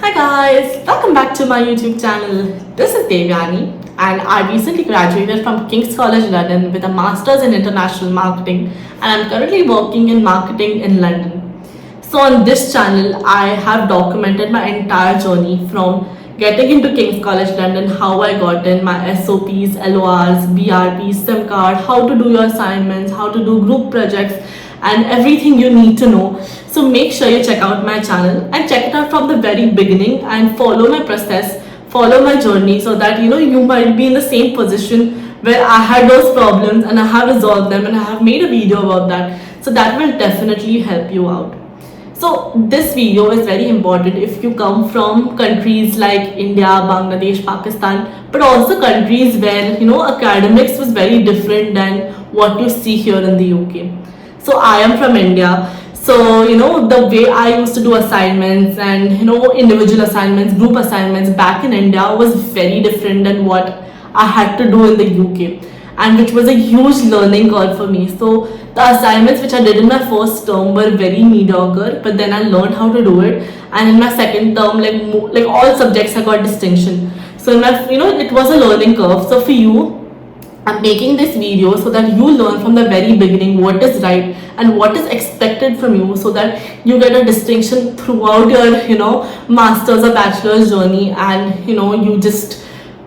Hi guys, welcome back to my YouTube channel. This is Devyani and I recently graduated from King's College London with a Masters in International Marketing and I'm currently working in marketing in London. So on this channel, I have documented my entire journey from getting into King's College London, how I got in, my SOPs, LORs, BRPs, SIM card, how to do your assignments, how to do group projects and everything you need to know. So make sure you check out my channel and check it out from the very beginning and follow my process, follow my journey so that you might be in the same position where I had those problems and I have resolved them and I have made a video about that. So that will definitely help you out. So this video is very important if you come from countries like India, Bangladesh, Pakistan, but also countries where academics was very different than what you see here in the UK. So I am from India. So the way I used to do assignments and individual assignments, group assignments back in India was very different than what I had to do in the UK, and which was a huge learning curve for me. So the assignments which I did in my first term were very mediocre, but then I learned how to do it, and in my second term, like all subjects I got distinction. So in my it was a learning curve. So for you, I'm making this video so that you learn from the very beginning what is right and what is expected from you, so that you get a distinction throughout your master's or bachelor's journey, and you just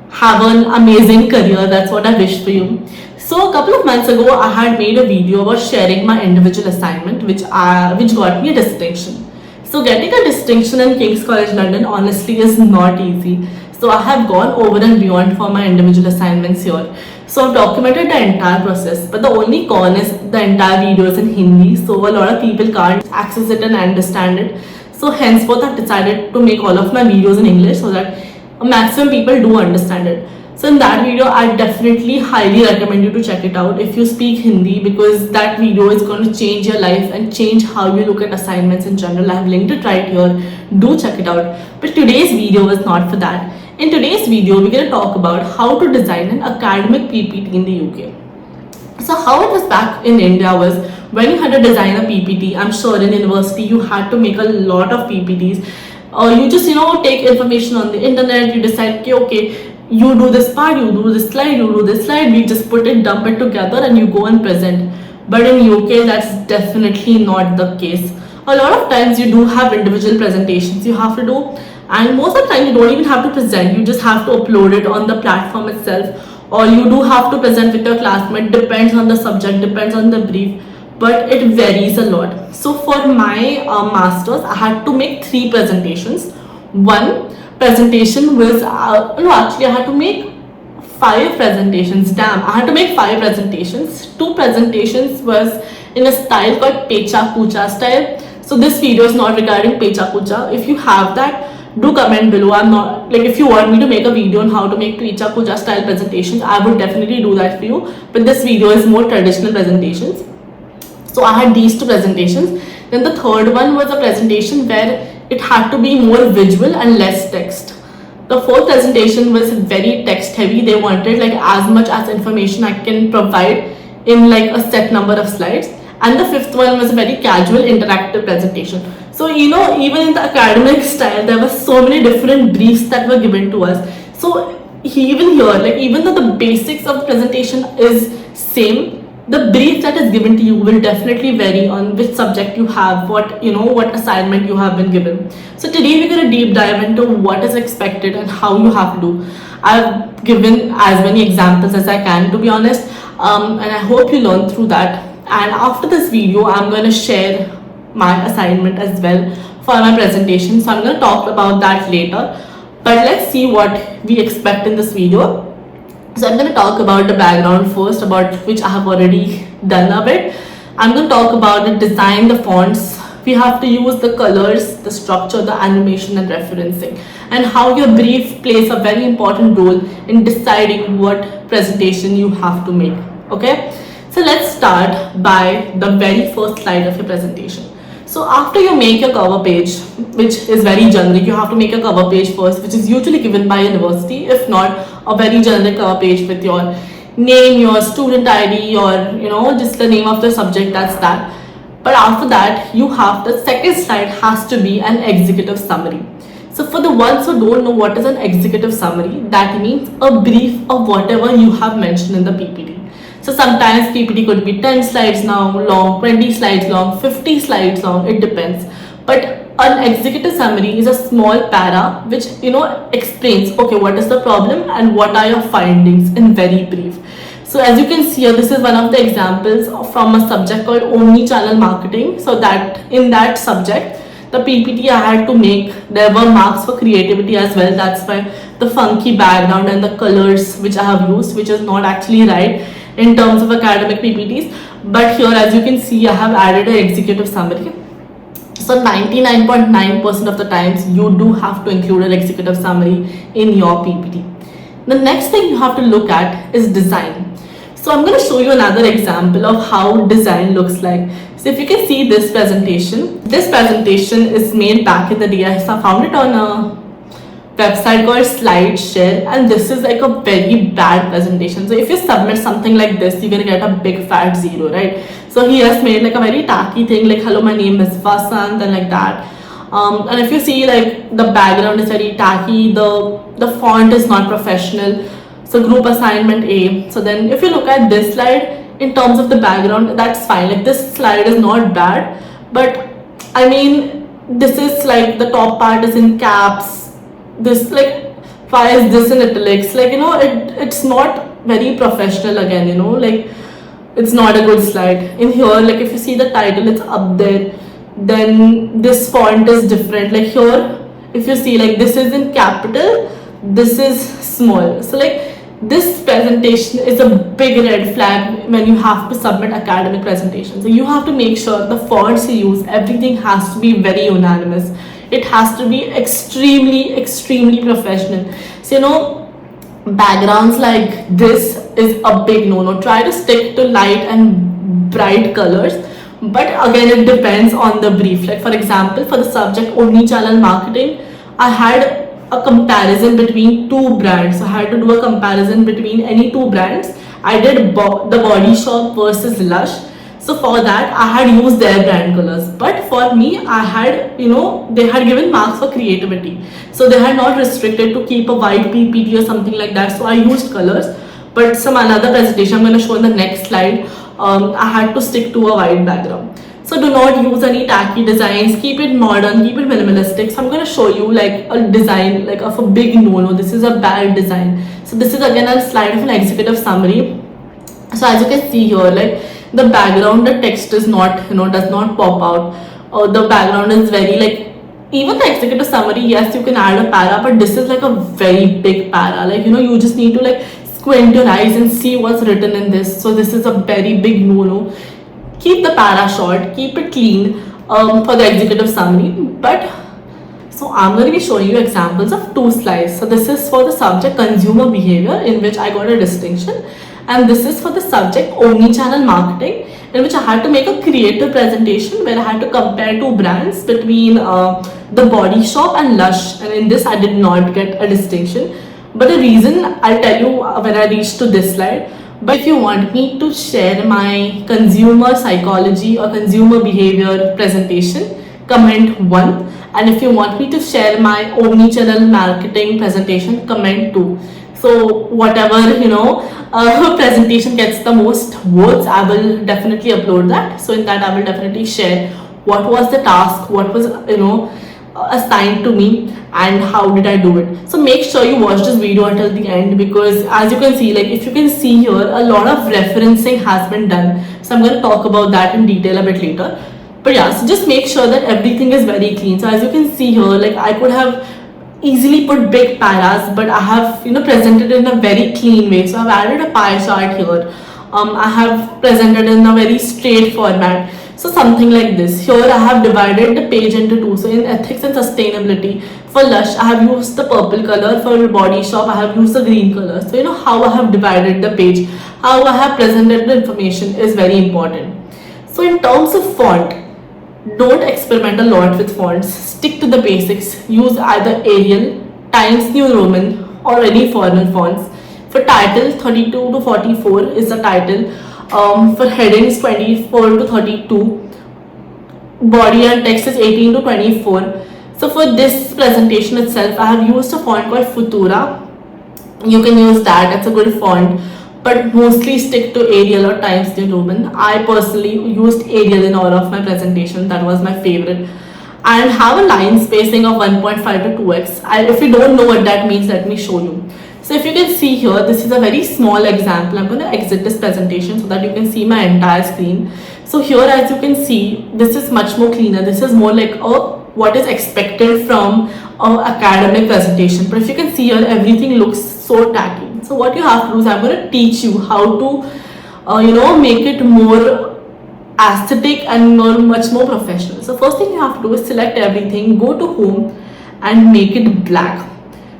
have an amazing career. That's what I wish for you. So a couple of months ago, I had made a video about sharing my individual assignment, which got me a distinction. So getting a distinction in King's College London honestly is not easy. So I have gone over and beyond for my individual assignments here. So I've documented the entire process, but the only con is the entire video is in Hindi, so a lot of people can't access it and understand it. So henceforth I've decided to make all of my videos in English so that a maximum people do understand it. So in that video, I definitely highly recommend you to check it out if you speak Hindi, because that video is going to change your life and change how you look at assignments in general. I have linked it right here. Do check it out. But today's video is not for that. In today's video, we're going to talk about how to design an academic PPT in the UK. So how it was back in India was when you had to design a PPT, I'm sure in university you had to make a lot of PPTs. You just take information on the internet, you decide okay, you do this part, you do this slide, you do this slide, we just put it, dump it together and you go and present. But in UK that's definitely not the case. A lot of times you do have individual presentations you have to do, and most of the time you don't even have to present, you just have to upload it on the platform itself, or you do have to present with your classmate, depends on the subject, depends on the brief, but it varies a lot. So for my masters, I had to make 3 presentations. One presentation was actually I had to make 5 presentations. Damn, I had to make 5 presentations. 2 presentations was in a style called Pecha Kucha style. So this video is not regarding Pecha Kucha. If you have that, do comment below. I'm not if you want me to make a video on how to make Pecha Kucha style presentations, I would definitely do that for you. But this video is more traditional presentations. So I had these 2 presentations. Then the third one was a presentation where it had to be more visual and less text. The fourth presentation was very text heavy. They wanted as much as information I can provide in a set number of slides. And the fifth one was a very casual interactive presentation. So even in the academic style, there were so many different briefs that were given to us. So even here, even though the basics of the presentation is same, the brief that is given to you will definitely vary on which subject you have, what assignment you have been given. So today we're going to deep dive into what is expected and how you have to do. I've given as many examples as I can, to be honest, and I hope you learn through that. And after this video, I'm going to share my assignment as well for my presentation. So I'm going to talk about that later. But let's see what we expect in this video. So I'm going to talk about the background first, about which I have already done a bit. I'm going to talk about the design, the fonts we have to use, the colors, the structure, the animation and referencing, and how your brief plays a very important role in deciding what presentation you have to make. Okay, so let's start by the very first slide of your presentation. So after you make your cover page, which is very generic, you have to make a cover page first, which is usually given by university. If not, a very generic cover page with your name, your student ID, or just the name of the subject, that's that. But after that, you have the second slide has to be an executive summary. So for the ones who don't know what is an executive summary, that means a brief of whatever you have mentioned in the PPT. So sometimes PPT could be 10 slides now long, 20 slides long, 50 slides long, it depends. But an executive summary is a small para which explains, okay, what is the problem and what are your findings in very brief. So as you can see here, this is one of the examples from a subject called omni-channel marketing. So that in that subject, the PPT I had to make, there were marks for creativity as well. That's why the funky background and the colors which I have used, which is not actually right in terms of academic PPTs. But here, as you can see, I have added an executive summary. So 99.9% of the times you do have to include an executive summary in your PPT. The next thing you have to look at is design. So I'm going to show you another example of how design looks like. So if you can see this presentation is made back in the day. I found it on a website called SlideShare, and this is like a very bad presentation. So if you submit something like this, you're gonna get a big fat 0, right? So he has made like a very tacky thing, like hello, my name is Vasant, and like that. And if you see, like the background is very tacky, the font is not professional. So group assignment A. So then if you look at this slide, in terms of the background, that's fine. Like this slide is not bad, but I mean, this is like the top part is in caps. This, like, why is this in italics? Like, it's not very professional again, like it's not a good slide. In here, like if you see the title, it's up there. Then this font is different. Like here, if you see, like this is in capital, this is small. So like this presentation is a big red flag when you have to submit academic presentations. So you have to make sure the fonts you use, everything has to be very unanimous. It has to be extremely professional. So backgrounds like this is a big no. Try to stick to light and bright colors, but again it depends on the brief. Like for example, for the subject omni-channel marketing, I had a comparison between two brands. So I had to do a comparison between any two brands. I did the Body Shop versus Lush. So for that, I had used their brand colors. But for me, I had, they had given marks for creativity. So they had not restricted to keep a white PPT or something like that. So I used colors. But some another presentation I'm going to show in the next slide, I had to stick to a white background. So do not use any tacky designs. Keep it modern, keep it minimalistic. So I'm going to show you like a design like of a big no. This is a bad design. So this is again a slide of an executive summary. So as you can see here, like the background, the text is not, does not pop out. Or the background is very like, even the executive summary, yes, you can add a para, but this is like a very big para. Like, you just need to like squint your eyes and see what's written in this. So this is a very big no. Keep the para short, keep it clean for the executive summary. But so I'm going to be showing you examples of two slides. So this is for the subject consumer behavior, in which I got a distinction, and this is for the subject omni-channel marketing, in which I had to make a creative presentation where I had to compare two brands between the Body Shop and Lush, and in this I did not get a distinction. But the reason I'll tell you when I reach to this slide. But if you want me to share my consumer psychology or consumer behavior presentation, comment 1. And if you want me to share my omni-channel marketing presentation, comment 2. So whatever presentation gets the most votes, I will definitely upload that. So in that I will definitely share what was the task, what was assigned to me, and how did I do it. So make sure you watch this video until the end, because as you can see, like if you can see here, a lot of referencing has been done. So I'm going to talk about that in detail a bit later. But yeah, so just make sure that everything is very clean. So as you can see here, like I could have easily put big paras, but I have presented it in a very clean way. So I've added a pie chart here. I have presented in a very straight format. So something like this. Here I have divided the page into two. So in ethics and sustainability, for Lush I have used the purple color. For Body Shop I have used the green color. So how I have divided the page, how I have presented the information is very important. So in terms of font, don't experiment a lot with fonts. Stick to the basics. Use either Arial, Times New Roman, or any foreign fonts. For title, 32 to 44 is the title. For headings, 24 to 32. Body and text is 18 to 24. So for this presentation itself, I have used a font called Futura. You can use that, it's a good font, but mostly stick to Arial or Times New Roman. I personally used Arial in all of my presentations, that was my favorite. And have a line spacing of 1.5 to 2x. If you don't know what that means, let me show you. So if you can see here, this is a very small example. I'm going to exit this presentation so that you can see my entire screen. So here, as you can see, this is much more cleaner. This is more like what is expected from an academic presentation. But if you can see here, everything looks so tacky. So what you have to do is I'm going to teach you how to, make it more aesthetic and much more professional. So first thing you have to do is select everything, go to home and make it black.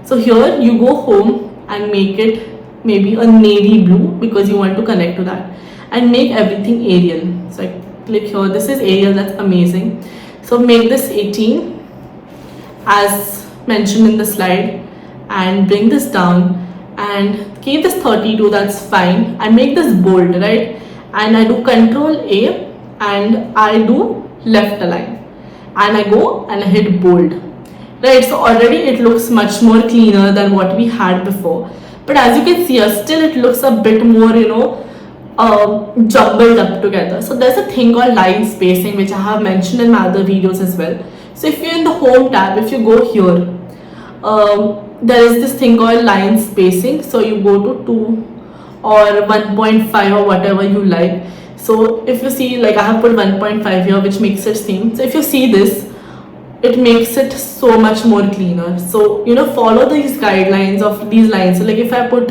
So here you go home and make it maybe a navy blue because you want to connect to that, and make everything Arial. So I click here, this is Arial, that's amazing. So make this 18 as mentioned in the slide and bring this down and keep this 32, that's fine, and make this bold, right? And I do Control A and I do left align and I go and I hit bold, right? So already it looks much more cleaner than what we had before, but as you can see here, still it looks a bit more jumbled up together. So there's a thing called line spacing which I have mentioned in my other videos as well. So if you're in the home tab, if you go here, there is this thing called line spacing. So you go to 2 or 1.5 or whatever you like. So if you see, like I have put 1.5 here, which makes it same. So if you see this, it makes it so much more cleaner. So follow these guidelines of these lines. So like if I put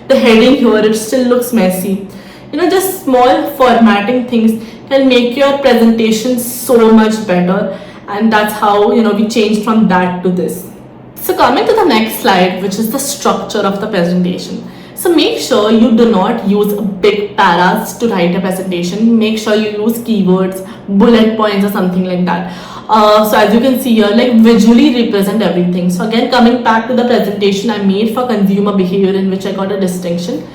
the heading here, it still looks messy. Just small formatting things can make your presentation so much better, and that's how we changed from that to this. So coming to the next slide, which is the structure of the presentation. So make sure you do not use big paras to write a presentation. Make sure you use keywords, bullet points or something like that. So as you can see here, like visually represent everything. So again, coming back to the presentation I made for consumer behavior, in which I got a distinction.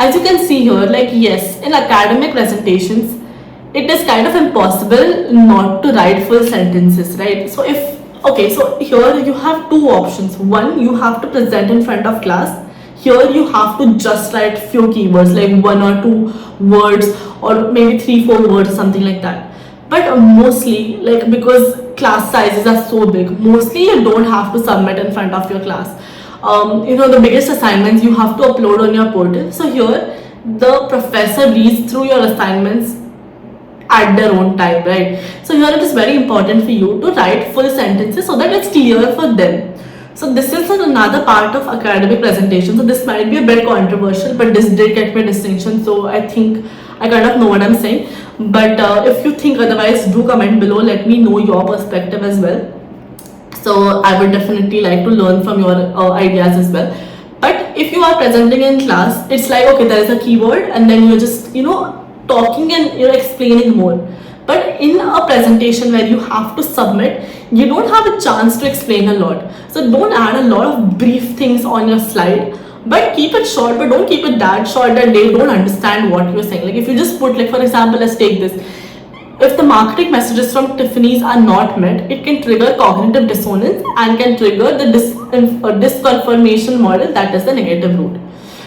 As you can see here, like yes, in academic presentations, it is kind of impossible not to write full sentences, right? So so here you have two options. One, you have to present in front of class. Here you have to just write few keywords, like 1 or 2 words or maybe 3-4 words or something like that. But mostly, like because class sizes are so big, mostly you don't have to submit in front of your class. The biggest assignments you have to upload on your portal. So here the professor reads through your assignments at their own time, right? So here it is very important for you to write full sentences so that it's clear for them. So this is another part of academic presentation. So this might be a bit controversial, but this did get me a distinction. So I think I kind of know what I'm saying. But if you think otherwise, do comment below. Let me know your perspective as well. So I would definitely like to learn from your ideas as well. But if you are presenting in class, it's like, okay, there is a keyword and then you're just, talking and you're explaining more. But in a presentation where you have to submit, you don't have a chance to explain a lot. So don't add a lot of brief things on your slide, but keep it short, but don't keep it that short that they don't understand what you're saying. Like if you just put, like for example, let's take this. If the marketing messages from Tiffany's are not met, it can trigger cognitive dissonance and can trigger the disconfirmation model, that is the negative root.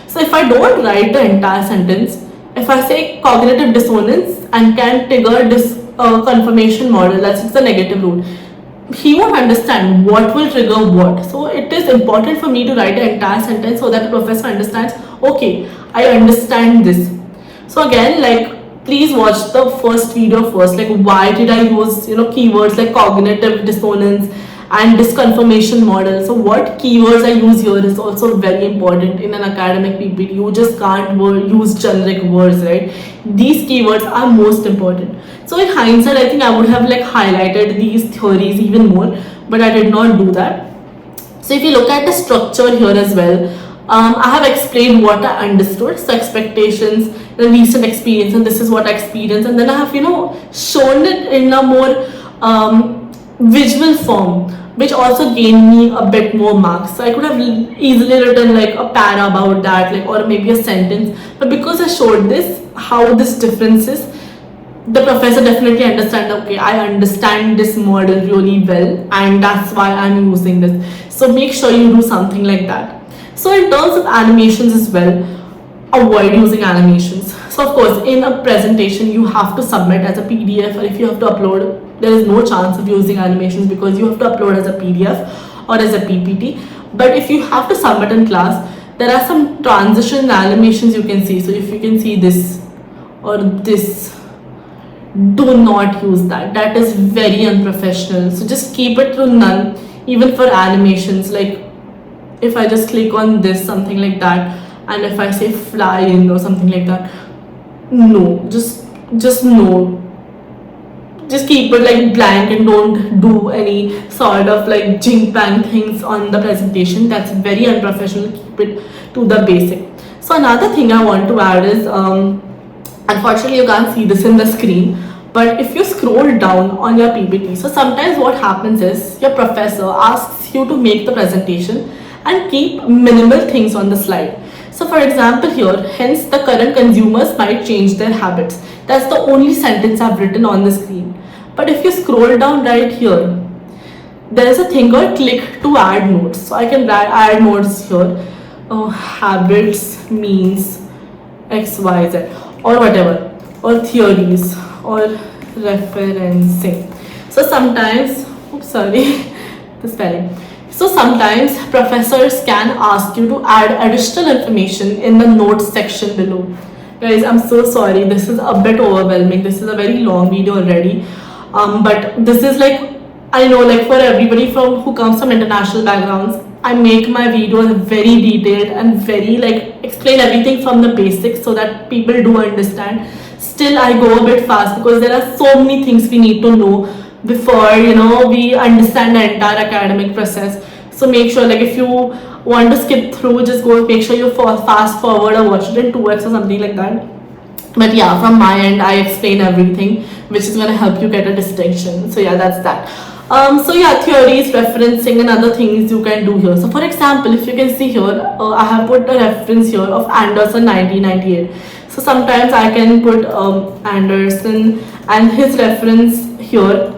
So if I don't write the entire sentence, if I say cognitive dissonance and can trigger disconfirmation model, that's the negative root, he won't understand what will trigger what. So it is important for me to write the entire sentence so that the professor understands, okay, I understand this. So again, like please watch the first video first, like why did I use keywords like cognitive dissonance and disconfirmation model. So what keywords I use here is also very important in an academic PPT. You just can't use generic words, right? These keywords are most important. So in hindsight, I think I would have like highlighted these theories even more, but I did not do that. So if you look at the structure here as well, I have explained what I understood, so expectations, the recent experience, and this is what I experienced, and then I have shown it in a more visual form, which also gained me a bit more marks. So I could have easily written like a para about that, like, or maybe a sentence, but because I showed this, how this difference is, the professor definitely understand, okay, I understand this model really well and that's why I'm using this. So make sure you do something like that. So in terms of animations as well, avoid using animations. So of course in a presentation you have to submit as a PDF, or if you have to upload, there is no chance of using animations because you have to upload as a PDF or as a PPT. But if you have to submit in class, there are some transition animations you can see. So if you can see this or this, do not use that. That is very unprofessional. So just keep it to none, even for animations. Like if I just click on this, something like that, and if I say fly in or something like that, no, just no. Just keep it like blank and don't do any sort of like jing bang things on the presentation. That's very unprofessional. Keep it to the basic. So another thing I want to add is, unfortunately you can't see this in the screen, but if you scroll down on your PPT, so sometimes what happens is your professor asks you to make the presentation and keep minimal things on the slide. So for example here, hence the current consumers might change their habits. That's the only sentence I've written on the screen. But if you scroll down right here, there is a thing called click to add notes. So I can add notes here. Habits means XYZ or whatever, or theories or referencing. So sometimes, oops, sorry, the spelling. So sometimes professors can ask you to add additional information in the notes section below. Guys, I'm so sorry, this is a bit overwhelming. This is a very long video already. But this is like, I know, like for everybody who comes from international backgrounds, I make my videos very detailed and very like explain everything from the basics so that people do understand. Still I go a bit fast because there are so many things we need to know before we understand the entire academic process. So make sure, like if you want to skip through, just go make sure you fast forward or watch it in 2x or something like that. But yeah, from my end I explain everything which is going to help you get a distinction. So yeah, that's that. So yeah, theories, referencing and other things you can do here. So for example, if you can see here, I have put a reference here of Anderson 1998. So sometimes I can put Anderson and his reference here,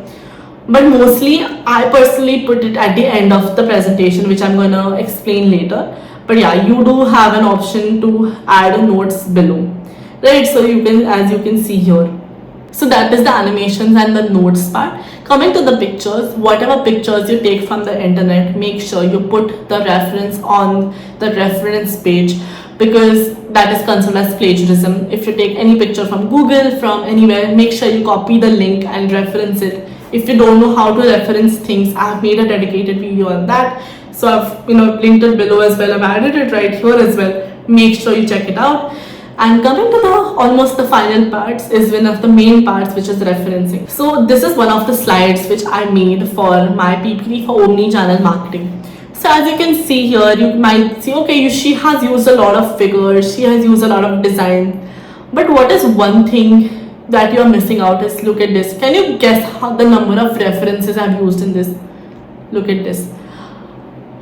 but mostly I personally put it at the end of the presentation, which I'm gonna explain later. But yeah, you do have an option to add notes below, right? So you can, as you can see here. So that is the animations and the notes part. Coming to the pictures, whatever pictures you take from the internet, make sure you put the reference on the reference page, because that is considered as plagiarism. If you take any picture from Google, from anywhere, make sure you copy the link and reference it. If you don't know how to reference things, I have made a dedicated video on that. So I've linked it below as well. I've added it right here as well. Make sure you check it out. And coming to the almost the final parts is one of the main parts, which is referencing. So this is one of the slides which I made for my PPT for omni-channel marketing. So as you can see here, you might see, okay, she has used a lot of figures, she has used a lot of design. But what is one thing that you are missing out is, look at this. Can you guess how the number of references I've used in this? Look at this.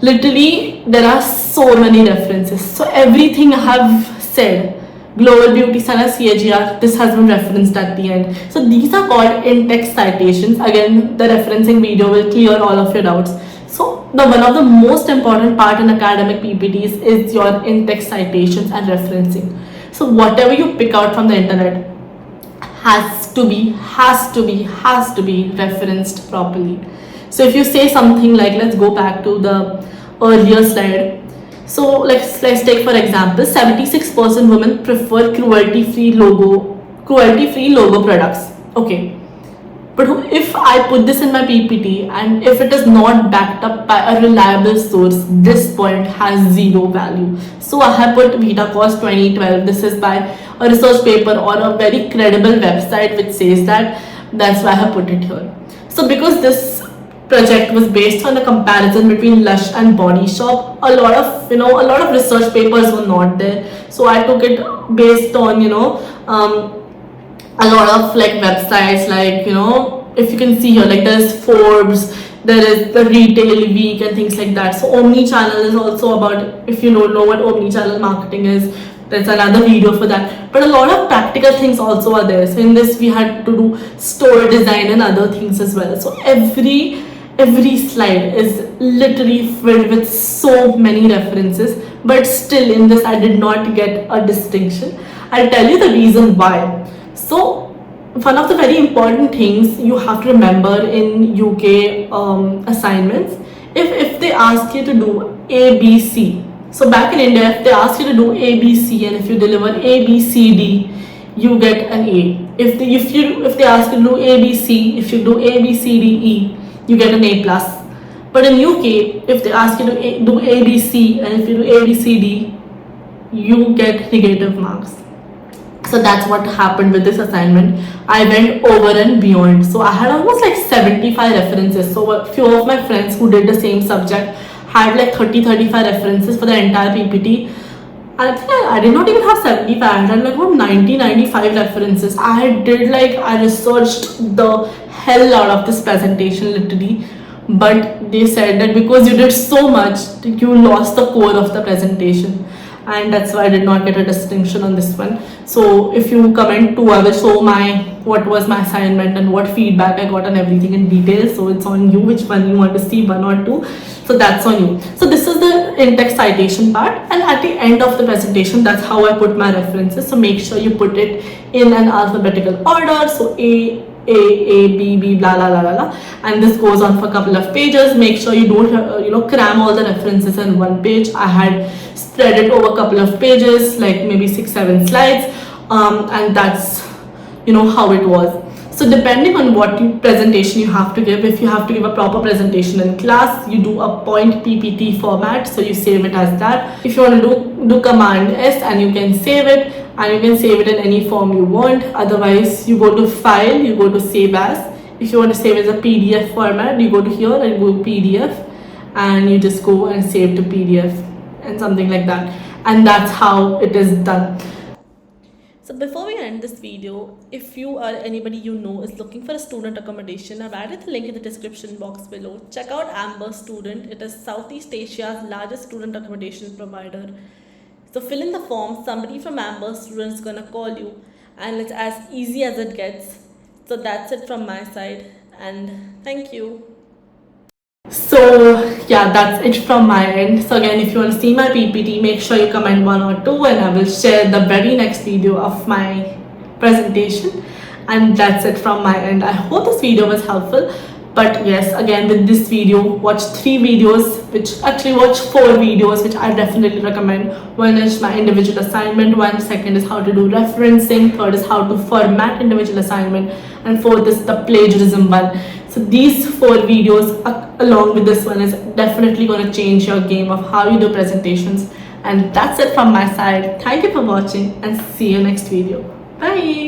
Literally, there are so many references. So everything I have said, Global Beauty Center CAGR, this has been referenced at the end. So these are called in-text citations. Again, the referencing video will clear all of your doubts. So one of the most important part in academic PPTs is your in-text citations and referencing. So whatever you pick out from the internet has to be referenced properly. So if you say something like, let's go back to the earlier slide. So let's take for example, 76% women prefer cruelty-free logo products. Okay, but if I put this in my PPT and if it is not backed up by a reliable source, this point has zero value. So I have put VitaCost 2012. This is by a research paper or a very credible website which says that. That's why I have put it here. So because this project was based on a comparison between Lush and Body Shop, a lot of research papers were not there. So I took it based on a lot of like websites, like if you can see here, like there's Forbes, there is the Retail Week and things like that. So omni-channel is also about, if you don't know what omni-channel marketing is, There's another video for that. But a lot of practical things also are there. So in this we had to do store design and other things as well. So every slide is literally filled with so many references, but still in this I did not get a distinction. I'll tell you the reason why. So one of the very important things you have to remember in UK assignments, if they ask you to do ABC, so back in India if they ask you to do ABC and if you deliver ABCD, you get an A. If they ask you to do ABC, if you do ABCDE, you get an A plus. But in UK, if they ask you to do ABC and if you do ABCD, you get negative marks. So that's what happened with this assignment. I went over and beyond. So I had almost like 75 references. So a few of my friends who did the same subject had like 30-35 references for the entire PPT. And I think I did not even have 75. I had like about 90-95 references. I researched the hell out of this presentation literally. But they said that because you did so much, you lost the core of the presentation. And that's why I did not get a distinction on this one. So if you comment too, I will show what was my assignment and what feedback I got and everything in detail. So it's on you which one you want to see, 1 or 2. So that's on you. So this is the in-text citation part, and at the end of the presentation, that's how I put my references. So make sure you put it in an alphabetical order. So A, B, B, blah, blah, blah, blah, blah. And this goes on for a couple of pages. Make sure you don't, cram all the references in one page. I had spread it over a couple of pages, like maybe 6-7 slides. And that's, how it was. So depending on what presentation you have to give, if you have to give a proper presentation in class, you do a point PPT format. So you save it as that. If you want to do Command S and you can save it. And you can save it in any form you want. Otherwise, you go to File, you go to Save As. If you want to save as a PDF format, you go to here and go to PDF, and you just go and save to PDF and something like that. And that's how it is done. So before we end this video, if you or anybody you know is looking for a student accommodation, I've added the link in the description box below. Check out Amber Student. It is Southeast Asia's largest student accommodation provider. So fill in the form, somebody from Amber Student is going to call you, and it's as easy as it gets. So that's it from my side, and thank you. So yeah, that's it from my end. So again, if you want to see my PPT, make sure you comment 1 or 2 and I will share the very next video of my presentation. And that's it from my end. I hope this video was helpful. But yes, again, with this video, watch 3 videos, watch 4 videos, which I definitely recommend. One is my individual assignment, second is how to do referencing, third is how to format individual assignment, and fourth is the plagiarism one. So these 4 videos along with this one is definitely going to change your game of how you do presentations. And that's it from my side. Thank you for watching and see you next video. Bye.